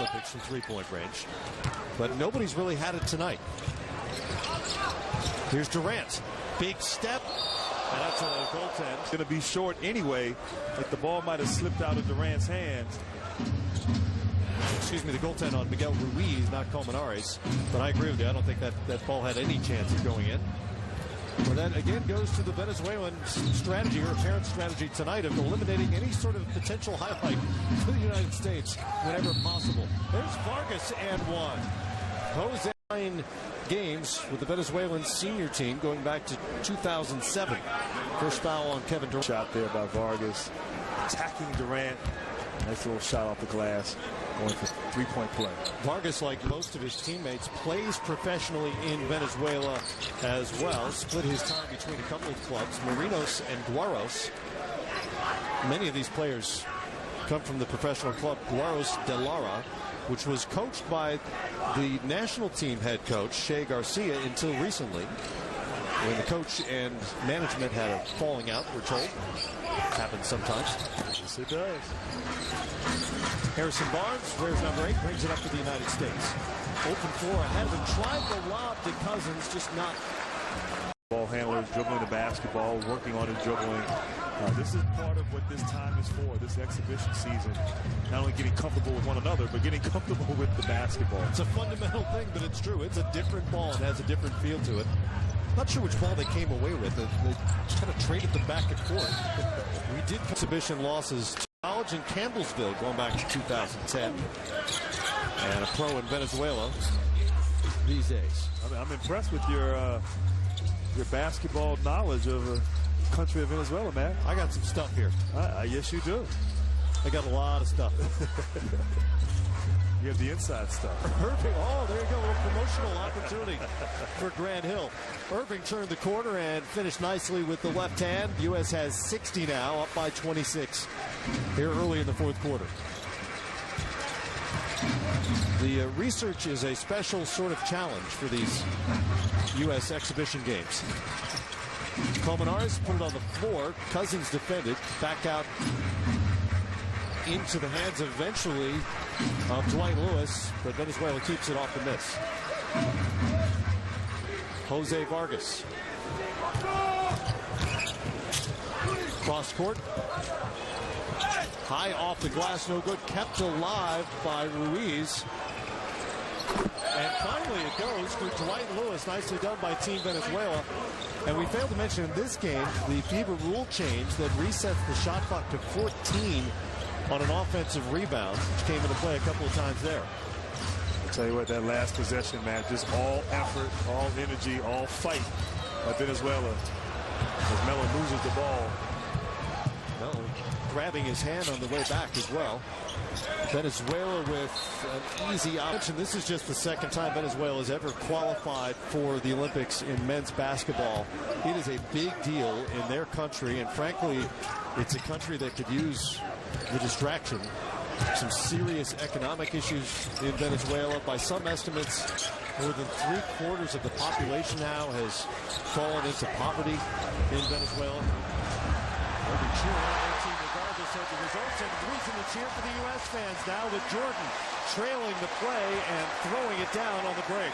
Olympics from three-point range. But nobody's really had it tonight. Here's Durant. Big step. And that's a goaltend. Going to be short anyway. Like the ball might have slipped out of Durant's hands. Excuse me, the goaltend on Miguel Ruiz, not Colmenares. But I agree with you. I don't think that ball had any chance of going in. Well, that again goes to the Venezuelan strategy, or apparent strategy tonight, of eliminating any sort of potential highlight for the United States whenever possible. There's Vargas and one. Jose 9 games with the Venezuelan senior team going back to 2007. First foul on Kevin Durant. Shot there by Vargas, attacking Durant. Nice little shot off the glass, going for three-point play. Vargas, like most of his teammates, plays professionally in Venezuela as well. Split his time between a couple of clubs, Marinos and Guaros. Many of these players come from the professional club Guaros de Lara, which was coached by the national team head coach, Shea Garcia, until recently, when the coach and management had a falling out, we're told. Happens sometimes. Yes, it does. Harrison Barnes wears number 8, brings it up to the United States. Open floor ahead of him, tried the lob to Cousins, just not. Ball handlers dribbling the basketball, working on his dribbling. This is part of what this time is for, this exhibition season. Not only getting comfortable with one another, but getting comfortable with the basketball. It's a fundamental thing, but it's true. It's a different ball. It has a different feel to it. Not sure which ball they came away with. They kind of traded them back and forth. We did exhibition losses to College in Campbellsville going back to 2010. And a pro in Venezuela these days. I'm impressed with your basketball knowledge of the country of Venezuela, man. I got some stuff here. Yes, you do. I got a lot of stuff. You have the inside stuff. Irving, oh, there you go, a little promotional opportunity for Grant Hill. Irving turned the corner and finished nicely with the left hand. The U.S. has 60 now, up by 26 here early in the fourth quarter. The research is a special sort of challenge for these U.S. exhibition games. Colmenares put it on the floor. Cousins defended. Back out into the hands eventually of Dwight Lewis, but Venezuela keeps it off the miss. Jose Vargas. Cross court. High off the glass, no good. Kept alive by Ruiz. And finally it goes for Dwight Lewis. Nicely done by Team Venezuela. And we failed to mention in this game the FIBA rule change that resets the shot clock to 14 on an offensive rebound, which came into play a couple of times there. I'll tell you what, that last possession, man, just all effort, all energy, all fight by Venezuela as Melo loses the ball. Melo grabbing his hand on the way back as well. Venezuela with an easy option. This is just the second time Venezuela has ever qualified for the Olympics in men's basketball. It is a big deal in their country, and frankly, it's a country that could use the distraction. Some serious economic issues in Venezuela. By some estimates, more than 3/4 of the population now has fallen into poverty in Venezuela. They'll be cheering on their team regardless of the results, and reason to cheer for the U.S. fans now with Jordan trailing the play and throwing it down on the break.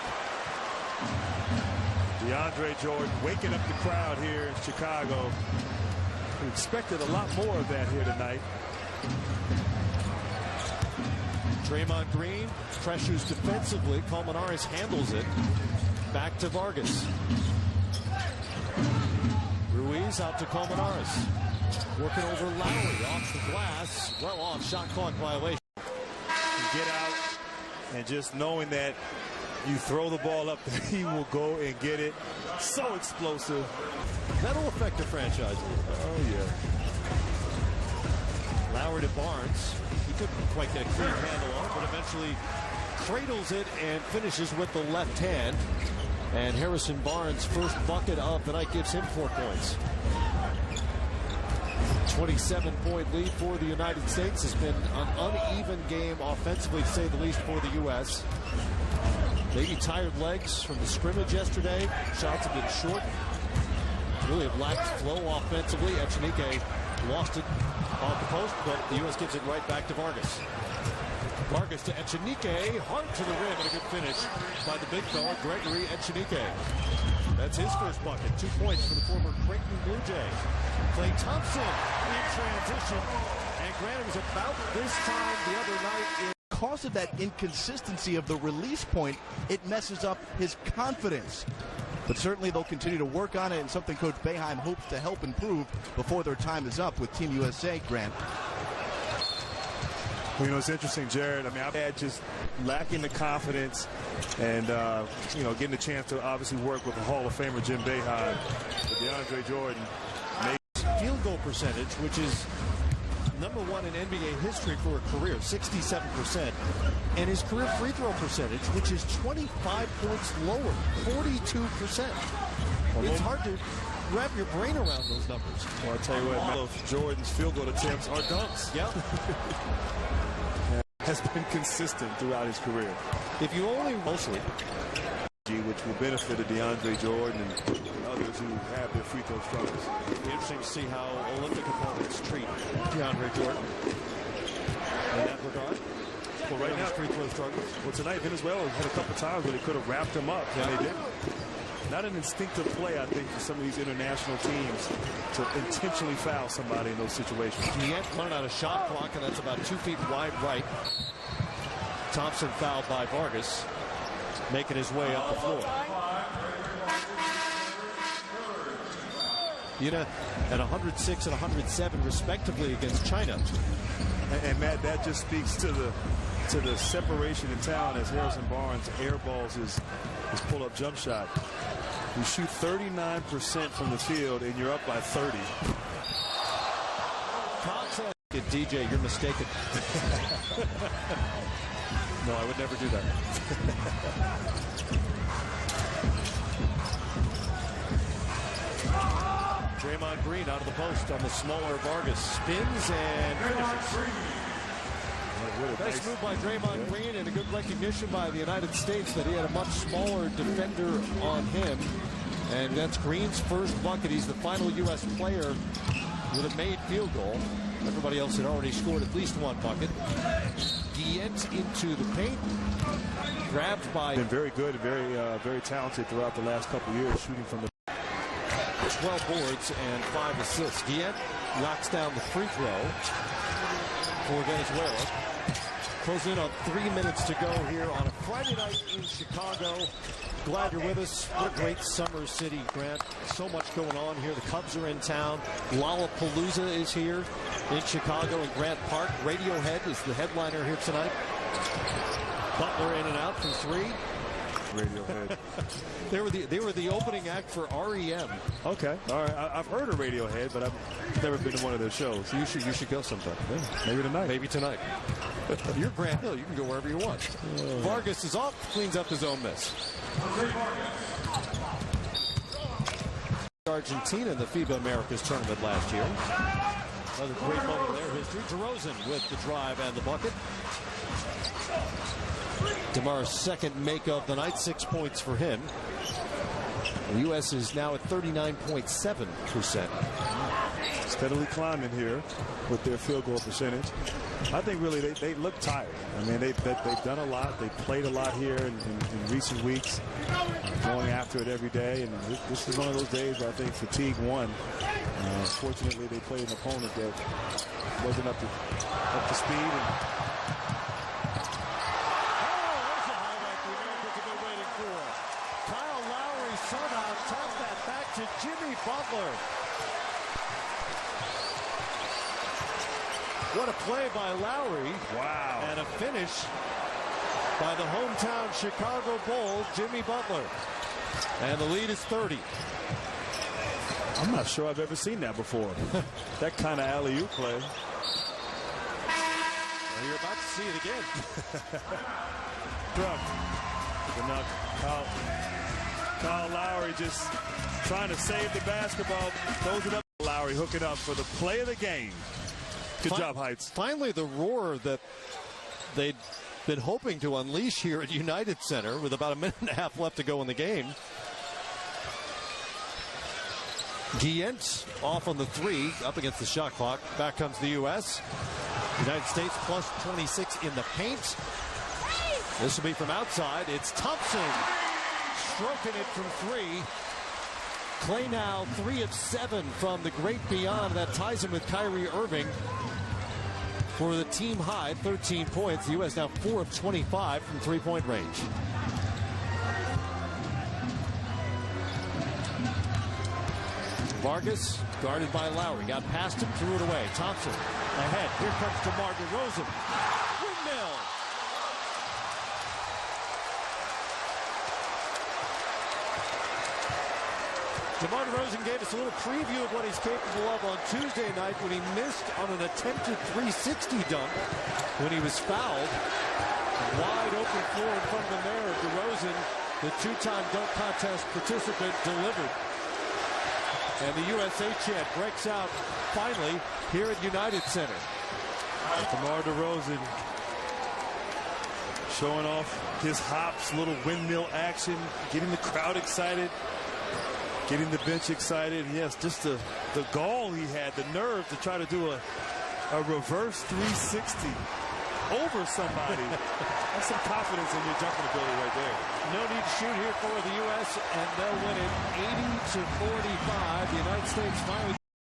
DeAndre Jordan waking up the crowd here in Chicago. We expected a lot more of that here tonight. Draymond Green pressures defensively. Colmenares handles it. Back to Vargas. Ruiz out to Colmenares. Working over Lowry off the glass. Well off, shot clock violation. Get out, and just knowing that you throw the ball up, he will go and get it. So explosive. That'll affect the franchise. Oh, yeah. Lowry to Barnes. He couldn't quite get a clear handle on it, but eventually cradles it and finishes with the left hand. And Harrison Barnes' first bucket of the night gives him 4 points. 27-point lead for the United States. Has been an uneven game offensively, to say the least, for the U.S. Maybe tired legs from the scrimmage yesterday. Shots have been short. Really have lacked flow offensively. Echenique lost it off the post, but the U.S. gives it right back to Vargas. Vargas to Echenique, hard to the rim, and a good finish by the big fella, Gregory Echenique. That's his first bucket. 2 points for the former Creighton Blue Jay. Klay Thompson in transition, and granted, it was about this time the other night. Because of that inconsistency of the release point, it messes up his confidence. But certainly they'll continue to work on it, and something Coach Boeheim hopes to help improve before their time is up with Team USA, Grant. Well, you know, it's interesting, Jared. I mean, I've had just lacking the confidence and, you know, getting a chance to obviously work with the Hall of Famer Jim Boeheim. But DeAndre Jordan made field goal percentage, which is #1 in NBA history for a career, 67%. And his career free throw percentage, which is 25 points lower, 42%. It's hard to wrap your brain around those numbers. Well, I'll tell you what, all of Jordan's field goal attempts are dunks. Yep. Has been consistent throughout his career. If you only mostly, which will benefit DeAndre Jordan and others who have their free throw struggles. It'll be interesting to see how Olympic opponents treat DeAndre Jordan in that regard. Well, right now, free throw struggles. Well, tonight Venezuela had a couple times where they could have wrapped him up, and they didn't. Not an instinctive play, I think, for some of these international teams to intentionally foul somebody in those situations. He running out of shot clock, and that's about 2 feet wide right. Thompson fouled by Vargas, making his way up the floor. At 106 and 107 respectively against China. And Matt, that just speaks to the separation in town as Harrison Barnes airballs his pull-up jump shot. You shoot 39% from the field, and you're up by 30. DJ, you're mistaken. No, I would never do that. Draymond Green out of the post on the smaller Vargas. Spins and finishes. Nice move by Draymond Green, and a good recognition by the United States that he had a much smaller defender on him. And that's Green's first bucket. He's the final U.S. player with a made field goal. Everybody else had already scored at least one bucket. Guillet into the paint. Grabbed by... Been very good, very talented throughout the last couple of years, shooting from the... 12 boards and 5 assists. Guillet knocks down the free throw for Venezuela. Close in on 3 minutes to go here on a Friday night in Chicago. Glad you're with us. What a great summer city, Grant. So much going on here. The Cubs are in town. Lollapalooza is here in Chicago in Grant Park. Radiohead is the headliner here tonight. Butler in and out from 3. Radiohead. They were the opening act for REM. Okay, all right. I've heard of Radiohead, but I've never been to one of their shows. You should go sometime. Yeah, maybe tonight. Maybe tonight. You're Grant Hill. You can go wherever you want. Vargas is off, cleans up his own miss. Argentina in the FIBA Americas tournament last year. Another great moment in their history. DeRozan with the drive and the bucket. DeMar's second make of the night, 6 points for him. The U.S. is now at 39.7%. Steadily climbing here with their field goal percentage. I think really they look tired. I mean, they've done a lot. They played a lot here in recent weeks, going after it every day. And this is one of those days where I think fatigue won. Fortunately, they played an opponent that wasn't up to speed. To Jimmy Butler. What a play by Lowry. Wow. And a finish by the hometown Chicago Bull, Jimmy Butler. And the lead is 30. I'm not sure I've ever seen that before. That kind of alley-oop play. Well, you're about to see it again. Drunk. Kyle Lowry just trying to save the basketball. Throws it up. Lowry hooking up for the play of the game. Good job, Heights. Finally, the roar that they'd been hoping to unleash here at United Center with about a minute and a half left to go in the game. Guillet off on the 3, up against the shot clock. Back comes the U.S. United States plus 26 in the paint. This will be from outside. It's Thompson stroking it from three. Clay now 3 of 7 from the great beyond. That ties him with Kyrie Irving for the team high 13 points. The U.S. now 4 of 25 from three-point range. Vargas guarded by Lowry. Got past him, threw it away. Thompson ahead. Here comes DeMar DeRozan. Windmill. DeMar DeRozan gave us a little preview of what he's capable of on Tuesday night when he missed on an attempted 360 dunk when he was fouled. Wide open floor in front of the mirror. DeRozan, the two-time dunk contest participant, delivered. And the USA chant breaks out finally here at United Center. DeMar DeRozan showing off his hops, little windmill action, getting the crowd excited, getting the bench excited. Yes, just the gall he had, the nerve to try to do a reverse 360 over somebody. That's some confidence in your jumping ability right there. No need to shoot here for the U.S., and they'll win it 80-45. The United States finally